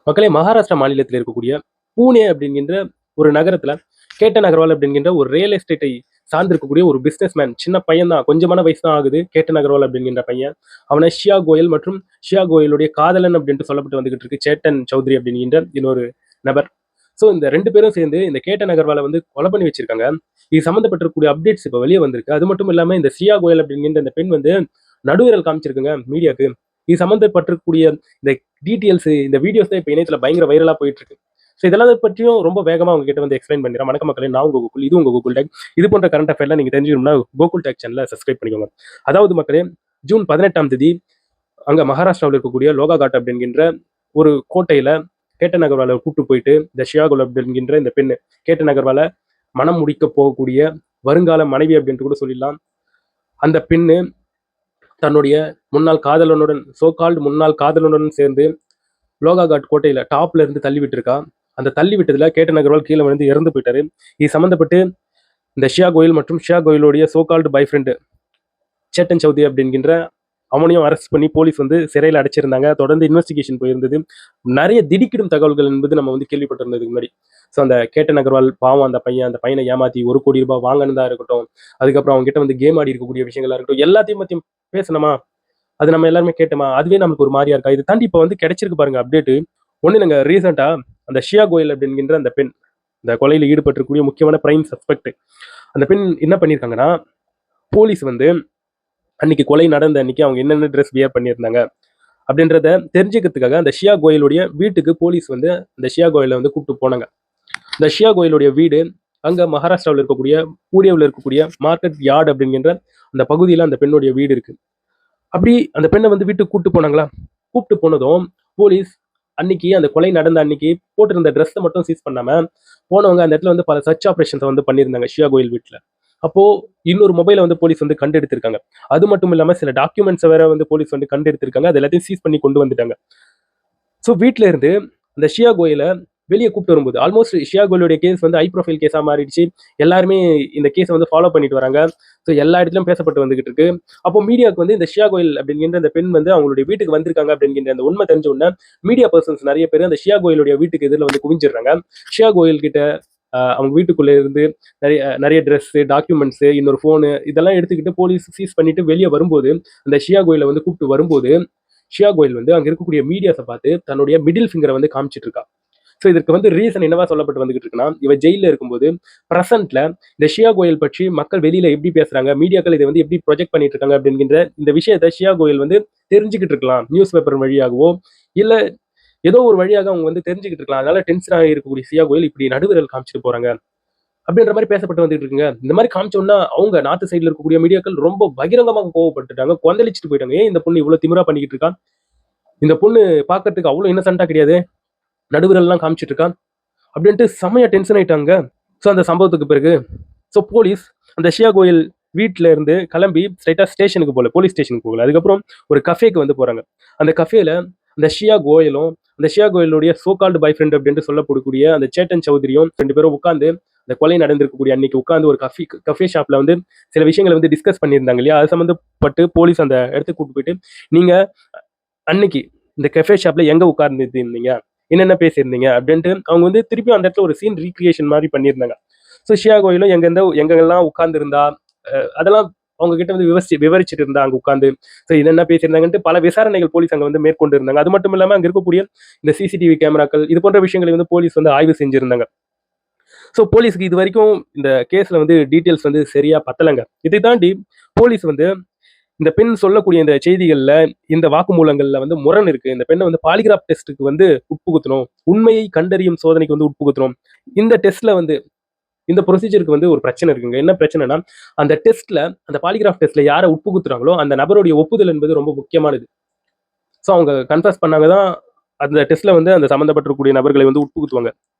மக்களே, மகாராஷ்டிரா மாநிலத்தில் இருக்கக்கூடிய பூனே அப்படிங்கின்ற ஒரு நகரத்துல கேட்டன் அகர்வால் அப்படிங்கின்ற ஒரு ரியல் எஸ்டேட்டை சார்ந்திருக்கக்கூடிய ஒரு பிசினஸ் மேன், சின்ன பையன் தான், கொஞ்சமான வயசு தான் ஆகுது. கேட்டன் அகர்வால் அப்படிங்கின்ற பையன். அவனை ஷியா கோயல் மற்றும் ஷியா கோயலுடைய காதலன் அப்படின்ட்டு சொல்லப்பட்டு வந்துகிட்டு இருக்கு சேட்டன் சௌத்ரி அப்படிங்கின்ற இன்னொரு நபர். ஸோ இந்த ரெண்டு பேரும் சேர்ந்து இந்த கேட்டன் அகர்வாலை வந்து கொலை பண்ணி வச்சிருக்காங்க. இது சம்மந்தப்பட்டிருக்கக்கூடிய அப்டேட்ஸ் இப்போ வெளியே வந்திருக்கு. அது மட்டும் இல்லாமல் இந்த ஷியா கோயல் அப்படிங்கிற இந்த பெண் வந்து நடுவிரல் காமிச்சிருக்குங்க மீடியாவுக்கு. இது சம்மந்தப்பட்டிருக்கக்கூடிய இந்த டீட்டெயில்ஸ், இந்த வீடியோஸ் தான் இப்போ இணையத்தில் பயங்கர வைரலாக போயிட்டு இருக்கு. ஸோ இதெல்லாம் பற்றியும் ரொம்ப வேகமாக உங்ககிட்ட வந்து எக்ஸ்பிளைன் பண்ணிடுறேன். வணக்கம் மக்களே, நான் உங்கள் கோகுல், இது உங்கள் கூகுள் டேக். இது போன்ற கரண்ட் அஃபேர்லாம் நீங்கள் தெரிஞ்சுக்கணும்னா கோகுல் டேக் சேனலை சப்ஸ்கிரைப் பண்ணிக்கோங்க. அதாவது மக்களே, ஜூன் 18 அங்கே மகாராஷ்டிராவில் இருக்கக்கூடிய லோகாகாட் அப்படிங்கிற ஒரு கோட்டையில் கேட்டன் அகர்வாலை கூப்பிட்டு போயிட்டு இந்த ஷியாகுல் அப்படிங்கிற இந்த பெண்ணு கேட்டன் அகர்வாலை மனம் முடிக்க போகக்கூடிய வருங்கால மனைவி அப்படின்ட்டு கூட சொல்லிடலாம். அந்த பெண்ணு தன்னுடைய முன்னாள் காதலனுடன் சேர்ந்து லோகாகாட் கோட்டையில டாப்ல இருந்து தள்ளி விட்டுருக்கா. அந்த தள்ளி விட்டதுல கேட்டன் அகர்வால் கீழே வந்து இறந்து போயிட்டாரு. இது சம்மந்தப்பட்டு இந்த ஷியா கோயல் மற்றும் ஷியா கோயலுடைய so called boyfriend Chetan Chaudhary அப்படிங்கிற அவனையும் அரெஸ்ட் பண்ணி போலீஸ் வந்து சிறையில் அடைச்சிருந்தாங்க. தொடர்ந்து இன்வெஸ்டிகேஷன் போயிருந்தது. நிறைய திடுக்கிடும் தகவல்கள் என்பது நம்ம வந்து கேள்விப்பட்டிருந்ததுக்கு முன்னாடி. ஸோ அந்த கேட்டன் அகர்வால் பாவம், அந்த பையனை ஏமாத்தி 1 கோடி ரூபாய் வாங்கினதா இருக்கட்டும், அதுக்கப்புறம் அவங்க கிட்ட வந்து கேம் ஆடி இருக்கக்கூடிய விஷயங்களா இருக்கட்டும், எல்லாத்தையும் பற்றியும் பேசணுமா, அது நம்ம எல்லாருமே கேட்டோமா, அதுவே நமக்கு ஒரு மாதிரியா இருக்கா. இதை தாண்டி இப்போ வந்து கிடைச்சிருக்கு பாருங்க அப்டேட்டு. ஒன்று இல்லைங்க, ரீசெண்டா அந்த ஷியா கோயல் அப்படிங்கிற அந்த பெண், இந்த கொலையில் ஈடுபட்டிருக்கக்கூடிய முக்கியமான பிரைம் சஸ்பெக்ட், அந்த பெண் என்ன பண்ணியிருக்காங்கன்னா, போலீஸ் வந்து அன்னைக்கு கொலை நடந்த அன்னைக்கு அவங்க என்னென்ன ட்ரெஸ் வியர் பண்ணியிருந்தாங்க அப்படின்றத தெரிஞ்சுக்கிறதுக்காக அந்த ஷியா கோயலுடைய வீட்டுக்கு போலீஸ் வந்து அந்த ஷியா கோயலை வந்து கூப்பிட்டு போனாங்க. இந்த ஷியா கோயலுடைய வீடு அங்கே மகாராஷ்டிராவில் இருக்கக்கூடிய பூனேவில் இருக்கக்கூடிய மார்க்கெட் யார்டு அப்படிங்கிற அந்த பகுதியில் அந்த பெண்ணுடைய வீடு இருக்கு. அப்படி அந்த பெண்ணை வந்து வீட்டுக்கு கூப்பிட்டு போனாங்களா. கூப்பிட்டு போனதும் போலீஸ் அன்னைக்கு அந்த கொலை நடந்த அன்னைக்கு போட்டிருந்த ட்ரெஸ்ஸை மட்டும் சீஸ் பண்ணாம போனவங்க அந்த இடத்துல வந்து பல சர்ச் ஆப்ரேஷன்ஸை வந்து பண்ணியிருந்தாங்க ஷியா கோயல் வீட்டில். அப்போ இன்னொரு மொபைலை வந்து போலீஸ் வந்து கண்டெடுத்திருக்காங்க. அது மட்டும் இல்லாமல் சில டாக்குமெண்ட்ஸை வேற வந்து போலீஸ் வந்து கண்டெடுத்திருக்காங்க. அது எல்லாத்தையும் சீஸ் பண்ணி கொண்டு வந்துட்டாங்க. ஸோ வீட்டில இருந்து அந்த ஷியா கோயலை வெளியே கூப்பிட்டு வரும்போது ஆல்மோஸ்ட் ஷியா கோயலுடைய கேஸ் வந்து ஹை ப்ரொஃபைல் கேஸாக மாறிடுச்சு. எல்லாருமே இந்த கேஸை வந்து ஃபாலோ பண்ணிட்டு வராங்க. ஸோ எல்லா இடத்துலையும் பேசப்பட்டு வந்துகிட்டு இருக்கு. அப்போ மீடியாவுக்கு வந்து இந்த ஷியா கோயல் அப்படிங்கிற அந்த பெண் வந்து அவங்களுடைய வீட்டுக்கு வந்திருக்காங்க அப்படிங்கிற அந்த உண்மை தெரிஞ்ச உடனே மீடியா பர்சன்ஸ் நிறைய பேர் அந்த ஷியா கோயலுடைய வீட்டுக்கு எதிரில் வந்து குவிஞ்சிடுறாங்க. ஷியா கோயல் கிட்ட அவங்க வீட்டுக்குள்ளே இருந்து நிறைய ட்ரெஸ்ஸு, டாக்குமெண்ட்ஸு, இன்னொரு ஃபோனு இதெல்லாம் எடுத்துக்கிட்டு போலீஸ் சீஸ் பண்ணிட்டு வெளியே வரும்போது அந்த ஷியா கோயலை வந்து கூப்பிட்டு வரும்போது ஷியா கோயல் வந்து அங்கே இருக்கக்கூடிய மீடியாஸை பார்த்து தன்னுடைய மிடில் ஃபிங்கரை வந்து காமிச்சிட்டு இருக்கா. ஸோ இதற்கு வந்து ரீசன் என்னவா சொல்லப்பட்டு வந்துகிட்டு இருக்குன்னா, இவ ஜெயிலில் இருக்கும்போது பிரசன்ட்ல இந்த ஷியா கோயல் பற்றி மக்கள் வெளியில எப்படி பேசுறாங்க, மீடியாக்கள் இதை வந்து எப்படி ப்ரொஜெக்ட் பண்ணிட்டு இருக்காங்க அப்படிங்கிற இந்த விஷயத்தை ஷியா கோயல் வந்து தெரிஞ்சுக்கிட்டு இருக்கலாம். நியூஸ் பேப்பர் வழியாகவோ இல்லை ஏதோ ஒரு வழியாக அவங்க வந்து தெரிஞ்சுக்கிட்டு இருக்கலாம். அதனால டென்ஷனாக இருக்கக்கூடிய ஷியா கோயல் இப்படி நடுவிரல் காமிச்சிட்டு போறாங்க அப்படின்ற மாதிரி பேசப்பட்டு வந்துட்டு இருக்குங்க. இந்த மாதிரி காமிச்சோம்னா அவங்க நார்த் சைடில் இருக்கக்கூடிய மீடியாக்கள் ரொம்ப பகிரங்கமாக கோவப்பட்டுட்டாங்க, கொந்தளிச்சுட்டு போயிட்டாங்க. ஏன் இந்த பொண்ணு இவ்வளவு திமிரா பண்ணிக்கிட்டு இருக்கா, இந்த பொண்ணு பார்க்கறதுக்கு அவ்வளவு இன்னசென்ட்டா கிடையாது, நடுவிரல்லாம் காமிச்சிட்டு இருக்கா அப்படின்ட்டு செமையா டென்ஷன் ஆயிட்டாங்க. ஸோ அந்த சம்பவத்துக்கு பிறகு ஸோ போலீஸ் அந்த ஷியா கோயல் வீட்டில இருந்து கிளம்பி ஸ்ட்ரைட்டா ஸ்டேஷனுக்கு போகல, போலீஸ் ஸ்டேஷனுக்கு போகல. அதுக்கப்புறம் ஒரு கஃபேக்கு வந்து போறாங்க. அந்த கஃபேல அந்த ஷியா கோயலும் அந்த ஷியா கோயலுடைய சோகால்டு பாய் ஃப்ரெண்ட் அப்படின்ட்டு சொல்லப்படக்கூடிய அந்த சேட்டன் சௌத்ரியும் 2 பேரும் உட்காந்து அந்த கொலை நடந்திருக்கக்கூடிய அன்னைக்கு உட்காந்து ஒரு கஃபே ஷாப்ல வந்து சில விஷயங்களை வந்து டிஸ்கஸ் பண்ணியிருந்தாங்க இல்லையா. அது சம்மந்தப்பட்டு போலீஸ் அந்த இடத்துக்கு கூப்பிட்டு போயிட்டு, நீங்க அன்னைக்கு இந்த கஃபே ஷாப்ல எங்க உட்கார்ந்து இருந்தீங்க, என்னென்ன பேசியிருந்தீங்க அப்படின்ட்டு அவங்க வந்து திருப்பி அந்த இடத்துல ஒரு சீன் ரீக்ரியேஷன் மாதிரி பண்ணியிருந்தாங்க. ஸோ ஷியா கோயிலும் எங்கெல்லாம் உட்கார்ந்து இருந்தா அதெல்லாம் அவங்க கிட்ட வந்து விவரிச்சுட்டு இருந்தா அங்க உட்காந்து. ஸோ என்னென்ன பேசியிருந்தாங்கன்ட்டு பல விசாரணைகள் போலீஸ் அங்க வந்து மேற்கொண்டு இருந்தாங்க. அது மட்டும் இல்லாம அங்க இருக்கக்கூடிய இந்த சிசிடிவி கேமராக்கள் இது போன்ற விஷயங்களை வந்து போலீஸ் வந்து ஆய்வு செஞ்சிருந்தாங்க. ஸோ போலீஸ்க்கு இது வரைக்கும் இந்த கேஸ்ல வந்து டீட்டெயில்ஸ் வந்து சரியா பத்தலைங்க. இதை தாண்டி போலீஸ் வந்து இந்த பெண் சொல்லக்கூடிய இந்த செய்திகள்ல, இந்த வாக்குமூலங்கள்ல வந்து முரண் இருக்கு. இந்த பெண்ணை வந்து பாலிகிராஃப் டெஸ்ட்டுக்கு வந்து உட்புகுத்தணும், உண்மையை கண்டறியும் சோதனைக்கு வந்து உட்புகுத்தணும். இந்த டெஸ்ட்ல வந்து இந்த ப்ரொசீஜருக்கு வந்து ஒரு பிரச்சனை இருக்குங்க. என்ன பிரச்சனைனா, அந்த டெஸ்ட்ல அந்த பாலிகிராஃப் டெஸ்ட்ல யாரை உட்புகுத்துறாங்களோ அந்த நபருடைய ஒப்புதல் என்பது ரொம்ப முக்கியமானது. ஸோ அவங்க கன்ஃபர்ஸ் பண்ணாங்க தான் அந்த டெஸ்ட்ல வந்து அந்த சம்மந்தப்பட்டிருக்கக்கூடிய நபர்களை வந்து உட்புகுத்துவாங்க.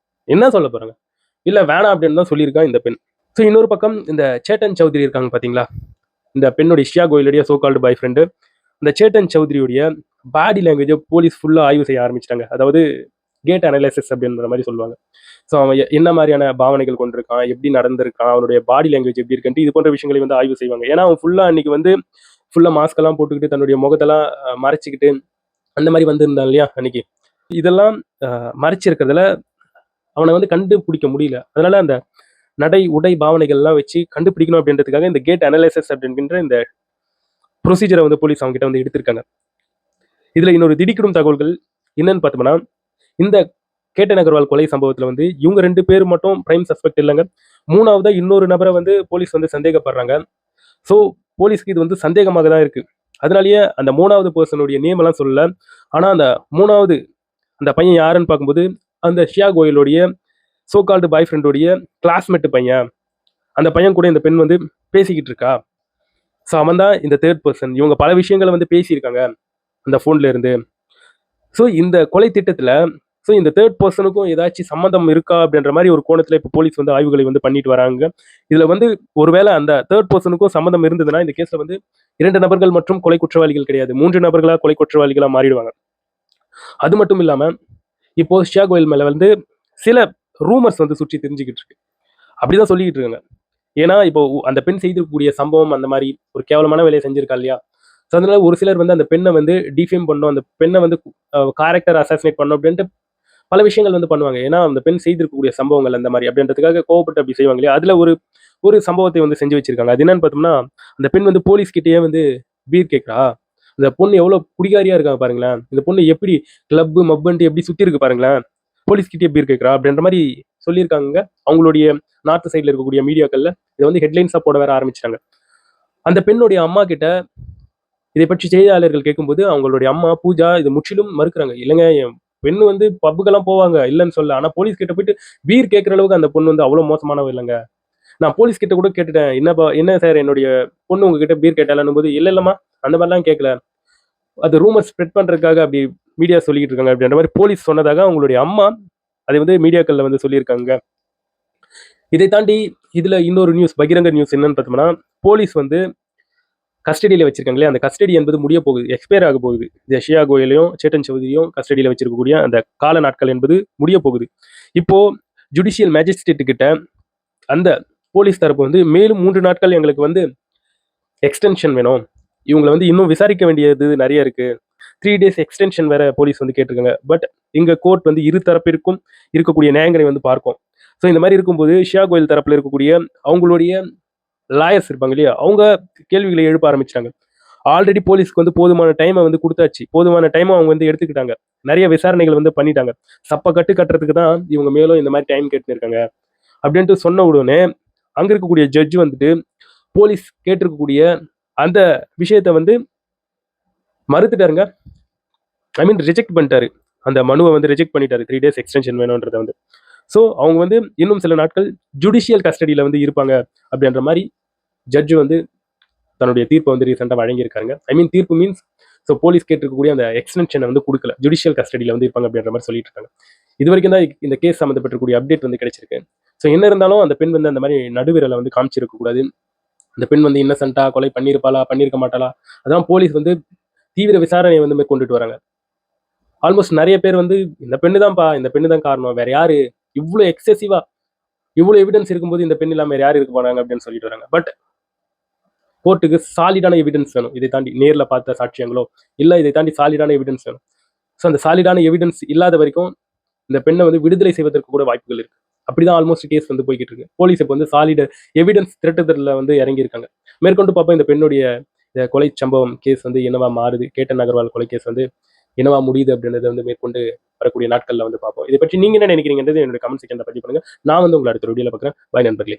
என்ன சொல்ல போறாங்க, இல்ல வேணாம் அப்படின்னு தான் சொல்லியிருக்கா இந்த பெண். ஸோ இன்னொரு பக்கம் இந்த சேட்டன் சௌத்ரி இருக்காங்க பாத்தீங்களா, இந்த பெண்ணுடைய ஷியா கோயலுடைய சோகால்டு பாய் ஃப்ரெண்டு, இந்த சேட்டன் சௌத்ரியுடைய பாடி லாங்குவேஜை போலீஸ் ஃபுல்லாக ஆய்வு செய்ய ஆரம்பிச்சிட்டாங்க. அதாவது கேட் அனலைசிஸ் அப்படின்ற மாதிரி சொல்லுவாங்க. ஸோ அவன் என்ன மாதிரியான பாவனைகள் கொண்டிருக்கான், எப்படி நடந்திருக்கான், அவனுடைய பாடி லாங்குவேஜ் எப்படி இருக்குன்ட்டு இது போன்ற விஷயங்களை வந்து ஆய்வு செய்வாங்க. ஏன்னா அவன் ஃபுல்லாக அன்னைக்கு வந்து ஃபுல்லாக மாஸ்க் எல்லாம் போட்டுக்கிட்டு தன்னுடைய முகத்தெல்லாம் மறைச்சிக்கிட்டு அந்த மாதிரி வந்திருந்தான் இல்லையா அன்னைக்கு. இதெல்லாம் மறைச்சிருக்கிறதுல அவனை வந்து கண்டுபிடிக்க முடியல. அதனால அந்த நடை உடை பாவனைகள்லாம் வச்சு கண்டுபிடிக்கணும் அப்படின்றதுக்காக இந்த கேட் அனலைசஸ் அப்படின்ற இந்த ப்ரொசீஜரை வந்து போலீஸ் அவங்க கிட்ட வந்து எடுத்திருக்காங்க. இதுல இன்னொரு திடுக்கிடும் தகவல்கள் என்னன்னு பார்த்தோம்னா, இந்த கேட்டன் அகர்வால் கொலை சம்பவத்துல வந்து இவங்க 2 பேர் மட்டும் பிரைம் சஸ்பெக்ட் இல்லைங்க. 3ஆவதா இன்னொரு நபரை வந்து போலீஸ் வந்து சந்தேகப்படுறாங்க. ஸோ போலீஸ்க்கு இது வந்து சந்தேகமாக தான் இருக்கு. அதனாலேயே அந்த 3ஆவது பர்சனுடைய நேம் எல்லாம் சொல்லல. ஆனா அந்த 3ஆவது அந்த பையன் யாருன்னு பார்க்கும்போது அந்த ஷியா கோயலுடைய சோ கால்டு பாய் ஃப்ரெண்டோடைய கிளாஸ்மேட் பையன். அந்த பையன் கூட இந்த பெண் வந்து பேசிக்கிட்டு இருக்கா. ஸோ அவன் தான் இந்த தேர்ட் பர்சன். இவங்க பல விஷயங்களை வந்து பேசியிருக்காங்க அந்த ஃபோன்ல இருந்து. ஸோ இந்த கொலை திட்டத்துல இந்த தேர்ட் பர்சனுக்கும் ஏதாச்சும் சம்மந்தம் இருக்கா அப்படின்ற மாதிரி ஒரு கோணத்துல இப்போ போலீஸ் வந்து ஆய்வுகளை வந்து பண்ணிட்டு வராங்க. இதுல வந்து ஒருவேளை அந்த தேர்ட் பர்சனுக்கும் சம்மந்தம் இருந்ததுன்னா இந்த கேஸ்ல வந்து 2 நபர்கள் மற்றும் கொலை குற்றவாளிகள் கிடையாது, 3 நபர்களா கொலை குற்றவாளிகளா மாறிடுவாங்க. அது மட்டும் இல்லாம இப்போ ஷியா கோயல் மேல வந்து சில ரூமர்ஸ் வந்து சுற்றி தெரிஞ்சுக்கிட்டு இருக்கு. அப்படிதான் சொல்லிக்கிட்டு இருக்காங்க. ஏன்னா இப்போ அந்த பெண் செய்திருக்கக்கூடிய சம்பவம் அந்த மாதிரி ஒரு கேவலமான வேலையை செஞ்சிருக்கா இல்லையா. ஸோ அதனால ஒரு சிலர் வந்து அந்த பெண்ணை வந்து டிஃபேம் பண்ணும், அந்த பெண்ணை வந்து கேரக்டர் அசாசினேட் பண்ணும் அப்படின்ட்டு பல விஷயங்கள் வந்து பண்ணுவாங்க. ஏன்னா அந்த பெண் செய்திருக்கக்கூடிய சம்பவங்கள் அந்த மாதிரி அப்படின்றதுக்காக கோவப்பட்டு அப்படி செய்வாங்க இல்லையா. அதுல ஒரு ஒரு சம்பவத்தை வந்து செஞ்சு வச்சிருக்காங்க. அது என்னன்னு பார்த்தோம்னா, அந்த பெண் வந்து போலீஸ் கிட்டேயே வந்து பீர் கேட்கறா. இந்த பொண்ணு எவ்வளவு குடிகாரியா இருக்காங்க பாருங்களேன். இந்த பொண்ணு எப்படி கிளப் மப்புன்ட்டு எப்படி சுத்தி இருக்கு பாருங்களேன். போலீஸ் கிட்டே பீர் கேட்கறா அப்படின்ற மாதிரி சொல்லியிருக்காங்க. அவங்களுடைய நார்த் சைட்ல இருக்கக்கூடிய மீடியாக்கள்ல இதை வந்து ஹெட்லைன்ஸா போட வேற ஆரம்பிச்சிட்டாங்க. அந்த பெண்ணுடைய அம்மா கிட்ட இதை பற்றி செய்தியாளர்கள் கேட்கும்போது அவங்களுடைய அம்மா பூஜா இது முற்றிலும் மறுக்கிறாங்க. இல்லைங்க, என் பெண்ணு வந்து பப்புக்கெல்லாம் போவாங்க இல்லைன்னு சொல்ல. ஆனா போலீஸ் கிட்ட போயிட்டு பீர் கேட்கற அளவுக்கு அந்த பொண்ணு வந்து அவ்வளவு மோசமானவ இல்லைங்க. நான் போலீஸ் கிட்ட கூட கேட்டுட்டேன், என்னப்பா என்ன சார் என்னுடைய பொண்ணு உங்ககிட்ட பீர் கேட்டாலும் போது இல்ல இல்லம்மா அந்த மாதிரிலாம் கேட்கல, அது ரூமர் ஸ்ப்ரெட் பண்றதுக்காக அப்படி மீடியா சொல்லிட்டு இருக்காங்க அப்படின்ற மாதிரி போலீஸ் சொன்னதாக அவங்களுடைய அம்மா அதை வந்து மீடியாக்கள்ல வந்து சொல்லியிருக்காங்க. இதை தாண்டி இதுல இன்னொரு நியூஸ், பகிரங்க நியூஸ் என்னன்னு பார்த்தோம்னா, போலீஸ் வந்து கஸ்டடியில் வச்சிருக்காங்களே அந்த கஸ்டடி என்பது முடிய போகுது, எக்ஸ்பயர் ஆக போகுது. ஷியா கோயலையும் சேட்டன் சௌத்ரியும் கஸ்டடியில் வச்சிருக்கக்கூடிய அந்த கால நாட்கள் என்பது முடிய போகுது. இப்போ ஜுடிஷியல் மேஜிஸ்ட்ரேட் கிட்ட அந்த போலீஸ் தரப்பு வந்து மேலும் 3 நாட்கள் எங்களுக்கு வந்து எக்ஸ்டென்ஷன் வேணும், இவங்களை வந்து இன்னும் விசாரிக்க வேண்டியது நிறைய இருக்கு, 3 days எக்ஸ்டென்ஷன் வேற போலீஸ் வந்து கேட்டிருக்காங்க. பட் இங்க கோர்ட் வந்து இரு தரப்பிற்கும் இருக்கக்கூடிய நியாயங்களை வந்து பார்க்கும். ஸோ இந்த மாதிரி இருக்கும்போது ஷியா கோயல் தரப்புல இருக்கக்கூடிய அவங்களுடைய லாயர்ஸ் இருப்பாங்க இல்லையா, அவங்க கேள்விகளை எழுப்ப ஆரம்பிச்சிட்டாங்க. ஆல்ரெடி போலீஸ்க்கு வந்து போதுமான டைமை வந்து கொடுத்தாச்சு, போதுமான டைமை அவங்க வந்து எடுத்துக்கிட்டாங்க, நிறைய விசாரணைகள் வந்து பண்ணிட்டாங்க. சப்ப கட்டு கட்டுறதுக்கு தான் இவங்க மேலும் இந்த மாதிரி டைம் கேட்டு இருக்காங்க அப்படின்ட்டு சொன்ன உடனே அங்க இருக்கக்கூடிய ஜட்ஜ் வந்துட்டு போலீஸ் கேட்டிருக்கக்கூடிய அந்த விஷயத்த வந்து மறுத்துட்டாருங்க. ஐ மீன் ரிஜெக்ட் பண்ணிட்டாரு. அந்த மனுவை வந்து ரிஜெக்ட் பண்ணிட்டாரு, 3 days எக்ஸ்டென்ஷன் வேணும்ன்றத வந்து. ஸோ அவங்க வந்து இன்னும் சில நாட்கள் ஜுடிஷியல் கஸ்டடியில் வந்து இருப்பாங்க அப்படின்ற மாதிரி ஜட்ஜ் வந்து தன்னுடைய தீர்ப்பை வந்து ரீசெண்டாக வழங்கியிருக்காங்க. ஐ மீன் தீர்ப்பு மீன்ஸ் ஸோ போலீஸ் கேட்டிருக்கக்கூடிய அந்த எக்ஸ்டென்ஷனை வந்து கொடுக்கல, ஜுடிஷியல் கஸ்டடியில் வந்து இருப்பாங்க அப்படின்ற மாதிரி சொல்லிட்டு இருக்காங்க. இது வரைக்கும் தான் இந்த கேஸ் சம்மந்தப்பட்டிருக்கக்கூடிய அப்டேட் வந்து கிடைச்சிருக்கு. ஸோ என்ன இருந்தாலும் அந்த பெண் வந்து அந்த மாதிரி நடுவிரலை வந்து காமிச்சிருக்க கூடாது. அந்த பெண் வந்து இன்னசென்ட்டா, கொலை பண்ணியிருப்பாளா பண்ணியிருக்க மாட்டாளா, அதான் போலீஸ் வந்து தீவிர விசாரணையை வந்து மேற்கொண்டுட்டு வராங்க. ஆல்மோஸ்ட் நிறைய பேர் வந்து இந்த பெண்ணு தான்ப்பா, இந்த பெண்ணு தான் காரணம், வேற யாரு, இவ்வளவு எக்ஸசிவா இவ்வளவு எவிடன்ஸ் இருக்கும்போது இந்த பெண் இல்லாம வேற யாரு இருக்க போறாங்க அப்படின்னு சொல்லிட்டு வராங்க. பட் கோர்ட்டுக்கு சாலிடான எவிடன்ஸ் வேணும். இதை தாண்டி நேர்ல பார்த்த சாட்சியங்களோ இல்ல இதை தாண்டி சாலிடான எவிடன்ஸ் வேணும். ஸோ அந்த சாலிடான எவிடன்ஸ் இல்லாத வரைக்கும் இந்த பெண்ணை வந்து விடுதலை செய்வதற்கு கூட வாய்ப்புகள் இருக்கு. அப்படிதான் ஆல்மோஸ்ட் கேஸ் வந்து போய்கிட்டு இருக்கு. போலீஸ் இப்போ வந்து சாலிட எவிடன்ஸ் திரட்டுதல்ல வந்து இறங்கி இருக்காங்க. மேற்கொண்டு பார்ப்போம் இந்த பெண்ணுடைய கொலை சம்பவம் கேஸ் வந்து என்னவா மாறுது, கேட்டன் அகர்வால் கொலை கேஸ் வந்து என்னவா முடியுது அப்படின்றத வந்து மேற்கொண்டு வரக்கூடிய நாட்கள்ல வந்து பார்ப்போம். இதை பற்றி நீங்க என்ன நினைக்கிறீங்கன்றது என்னோட கமெண்ட் செக்ஷன்ல பதிவு பண்ணுங்க. நான் வந்து உங்களை அடுத்த வீடியோல பார்க்குறேன். பாய் நண்பர்களே.